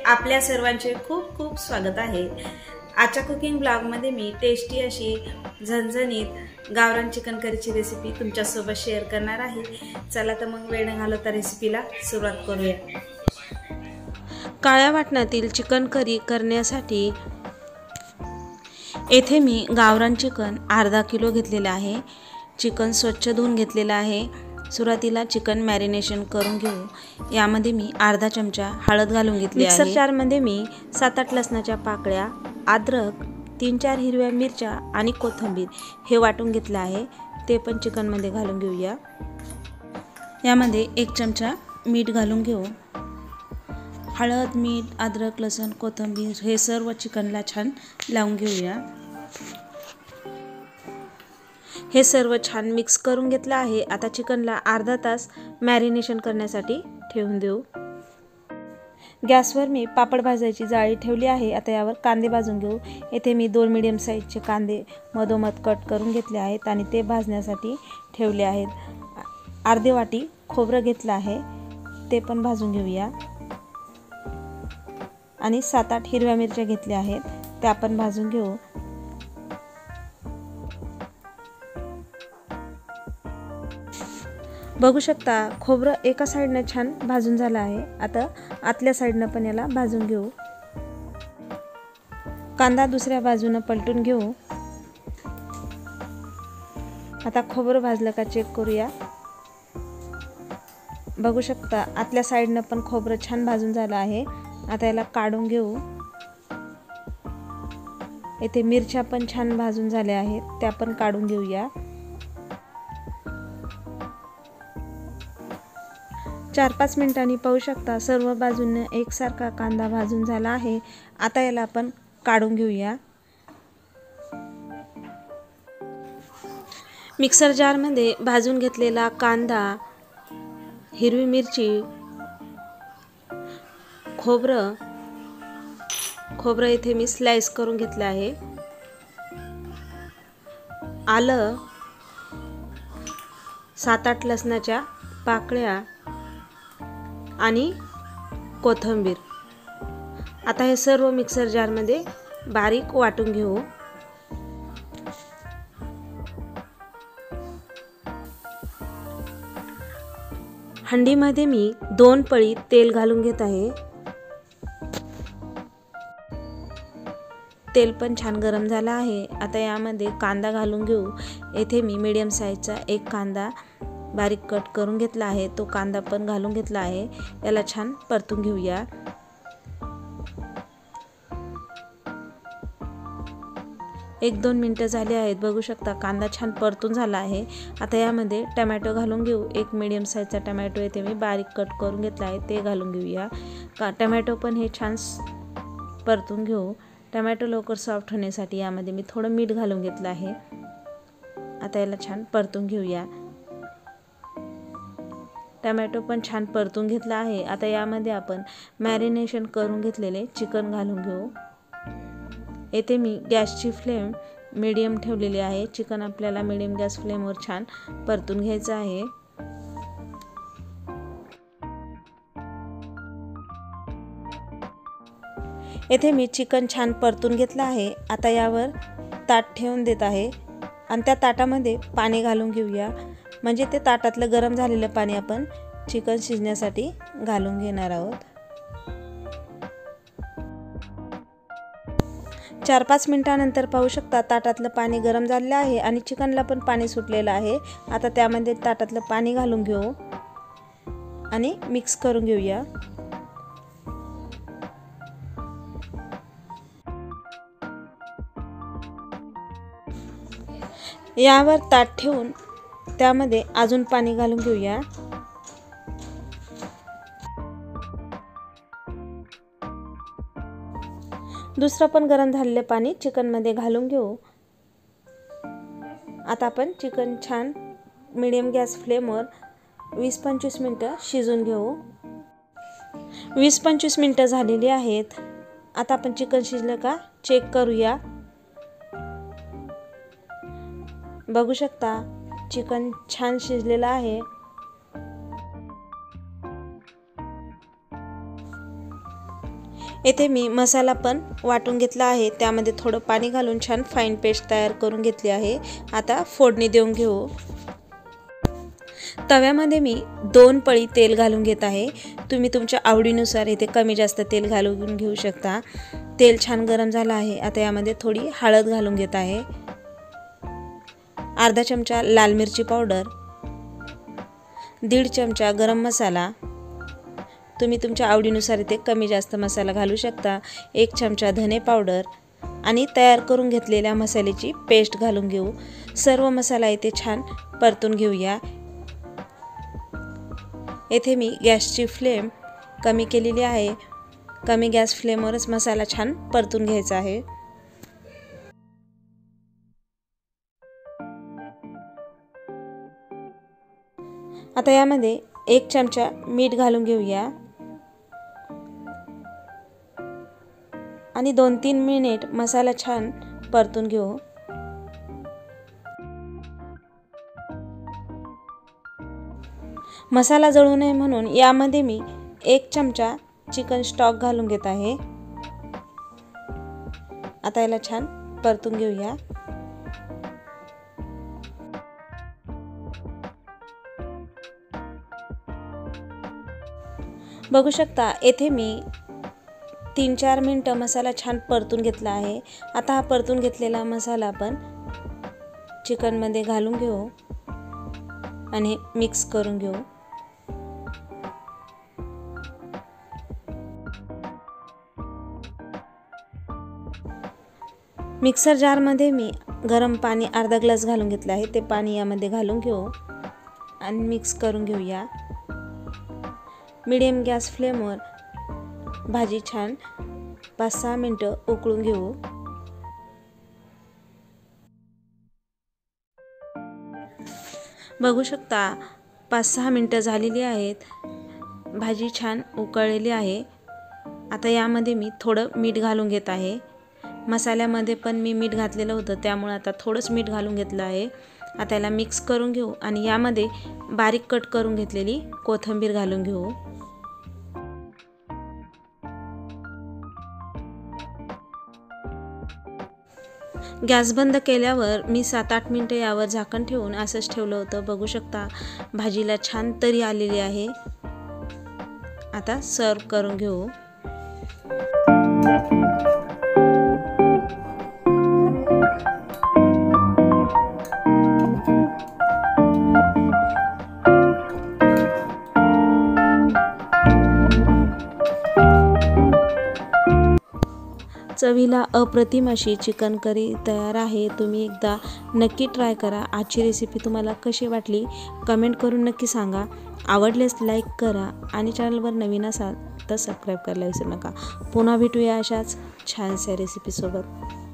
आपल्या सर्वांचे खूप खूप स्वागत आहे। आजच्या कुकिंग ब्लॉगमध्ये मी टेस्टी अशी झणझणीत गावरान चिकन करीची रेसिपी तुमच्यासोबत शेअर करणार आहे। चला तर मग वेळ न घालवता रेसिपीला सुरुवात करूया। काळ्या वाटणातील चिकन करी करण्यासाठी येथे मी गावरान चिकन अर्धा किलो घेतलेले आहे। चिकन स्वच्छ धुवून घेतलेले आहे। सुरुवातीला चिकन मॅरिनेशन करून घेऊ। यामध्ये मी अर्धा चमचा हळद घालून घेतली आहे। मिक्सर जार मध्ये मी 7-8 लसणाच्या पाकळ्या, अद्रक, 3-4 हिरव्या मिरच्या आणि कोथिंबीर हे वाटून घेतले आहे। ते पण चिकन मध्ये घालून घेऊया। यामध्ये 1 चमचा मीठ घालून घेऊ। हळद, मीठ, अद्रक, लसूण, कोथिंबीर हे सर्व चिकनला छान लावून घेऊया। हे सर्व छान मिक्स करून घेतले आहे। आता चिकनला अर्धा तास मॅरिनेशन करण्यासाठी ठेवून देऊ। गॅसवर मी पापड भाजायची जाळी ठेवली आहे। आता यावर कांदे भाजून घेऊ। येथे मी 2 मीडियम साईजचे कांदे मधोमध कट करून घेतले आहेत आणि ते भाजण्यासाठी ठेवले आहेत। अर्धी वाटी खोबरं घेतलं आहे, ते पण भाजून घेऊया। आणि 7-8 हिरव्या मिरच्या घेतल्या आहेत, त्या पण भाजून घेऊ। बघू शकता खोबरं एका साइडने छान भाजून झालं आहे। आता आतल्या साइडने पण याला भाजून घेऊ। कांदा दुसऱ्या बाजूने पलटून घेऊ। आता खोबरं भाजलं का चेक करूया। बघू शकता आतल्या साइडने पण खोबरं छान भाजून झालं आहे। आता याला काढून घेऊ। येथे मिरच्या पण छान भाजून झाल्या आहेत, त्या पण काढून घेऊया। 4-5 मिनिटांनी पाहू शकता सर्व बाजूने एकसारखा कांदा भाजून झाला आहे। आता याला आपण काढून घेऊया। मिक्सर जार मध्ये भाजून घेतलेला कांदा, हिरवी मिरची, खोबरं इथे मी स्लाइस करून घेतलं आहे। आलं, 7-8 लसणाच्या पाकळ्या आणि कोथिंबीर। आता हे सर्व मिक्सर जार मध्ये बारीक वाटून घेऊ। हंडीमध्ये मी 2 पळी तेल घालून घेत आहे। तेल पण छान गरम झालं आहे। आता यामध्ये कांदा घालून घेऊ। येथे मी मीडियम साईजचा 1 कांदा बारीक कट करून घेतला आहे, तो कांदा पण घालून घेतला आहे। याला छान परतून घेऊया। एक 2 मिनिटं झाली आहेत। बघू शकता कांदा छान परतून झाला आहे। आता यामध्ये टोमॅटो घालून घेऊ। 1 मीडियम साईजचा टोमॅटो येथे मी बारीक कट करून घेतला आहे, ते घालून घेऊया। टोमॅटो पण हे छान परतून घेऊ। टोमॅटो लवकर सॉफ्ट होण्यासाठी यामध्ये मी थोडं मीठ घालून घेतलं आहे। आता याला छान परतून घेऊया। टोमॅटो पण छान परतून घेतला आहे। आता यामध्ये आपण मॅरिनेशन करून घेतलेले चिकन घालून घेऊ। येथे मी गॅसची फ्लेम मीडियम ठेवलेली आहे। चिकन आपल्याला मीडियम गॅस फ्लेमवर छान परतून घ्यायचं आहे। येथे मी चिकन छान परतून घेतलं आहे। आता यावर ताट ठेवून देत आहे आणि त्या ताटामध्ये पाणी घालून घेऊया। म्हणजे ते ताटातलं गरम झालेलं पाणी आपण चिकन शिजण्यासाठी घालून घेणार आहोत। 4-5 मिनिटांनंतर पाहू शकता ताटातलं पाणी गरम झालेलं आहे आणि चिकनला पण पाणी सुटलेलं आहे। आता त्यामध्ये ताटातलं पाणी घालून घेऊ आणि मिक्स करून घेऊया। यावर ताट ठेवून त्यामध्ये अजून पाणी घालून घेऊया। दुसरं पण गरम झालेलं पाणी चिकन मध्ये घालून घेऊ। आता आपण चिकन छान मीडियम गॅस फ्लेमवर 20-25 मिनिटं शिजून घेऊ। 20-25 मिनिटं झालेली आहेत। आता आपण चिकन शिजलं का चेक करूया। बघू शकता चिकन छान शिजलेलं आहे। येथे मी मसाला पण वाटून घेतला आहे, त्यामध्ये थोडं पाणी घालून छान फाईन पेस्ट तयार करून घेतली आहे। आता फोडणी देऊन घेऊ। तव्यामध्ये मी 2 पळी तेल घालून घेत आहे। तुम्ही तुमच्या आवडीनुसार इथे कमी जास्त तेल घालून घेऊ शकता। तेल छान गरम झालं आहे। आता यामध्ये थोडी हळद घालून घेत आहे, अर्धा चमचा लाल मिरची पावडर, 1.5 चमचा गरम मसाला, तुम्ही तुमच्या आवडीनुसार इथे कमी जास्त मसाला घालू शकता, 1 चमचा धने पावडर आणि तयार करून घेतलेल्या मसाल्याची पेस्ट घालून घेऊ। सर्व मसाला इथे छान परतून घेऊया। येथे मी गॅसची फ्लेम कमी केलेली आहे। कमी गॅस फ्लेमवरच मसाला छान परतून घ्यायचा आहे। आता यामध्ये 1 चमचा मीठ घालून घेऊया आणि 2-3 मिनिट मसाला छान परतून घेऊ। मसाला जळू नये म्हणून यामध्ये मी 1 चमचा चिकन स्टॉक घालून घेत आहे। आता याला छान परतून घेऊया। बघू शकता येथे मी 3-4 मिनिटं मसाला छान परतून घेतला आहे। आता हा परतून घेतलेला मसाला आपण चिकनमध्ये घालून घेऊ आणि मिक्स करून घेऊ। मिक्सर जारमध्ये मी गरम पाणी अर्धा ग्लास घालून घेतलं आहे, ते पाणी यामध्ये घालून घेऊ आणि मिक्स करून घेऊया। मीडियम गॅस फ्लेमवर भाजी छान 5-6 मिनिटं उकळून घेऊ। बघू शकता 5-6 मिनिटं झालेली आहेत, भाजी छान उकळलेली आहे। आता यामध्ये मी थोडं मीठ घालून घेत आहे। मसाल्यामध्ये पण मी मीठ घातलेलं होतं, त्यामुळे आता थोडंच मीठ घालून घेतलं आहे। आता याला मिक्स करून घेऊ आणि यामध्ये बारीक कट करून घेतलेली कोथिंबीर घालून घेऊ। गॅस बंद केल्यावर मी 7-8 मिनिटं यावर झाकण ठेवून असंच ठेवलं होतं। बघू शकता भाजीला छान तरी आलेली आहे। आता सर्व करून घेऊ। चवीला अप्रतिम अशी चिकन करी तयार आहे। तुम्ही एकदा नक्की ट्राय करा। आजची रेसिपी तुम्हाला कशी वाटली कमेंट करून नक्की सांगा। आवडल्यास लाईक करा आणि चॅनलवर नवीन असाल तर सबस्क्राईब करायला विसरू नका। पुन्हा भेटूया अशाच छानशा रेसिपीसोबत।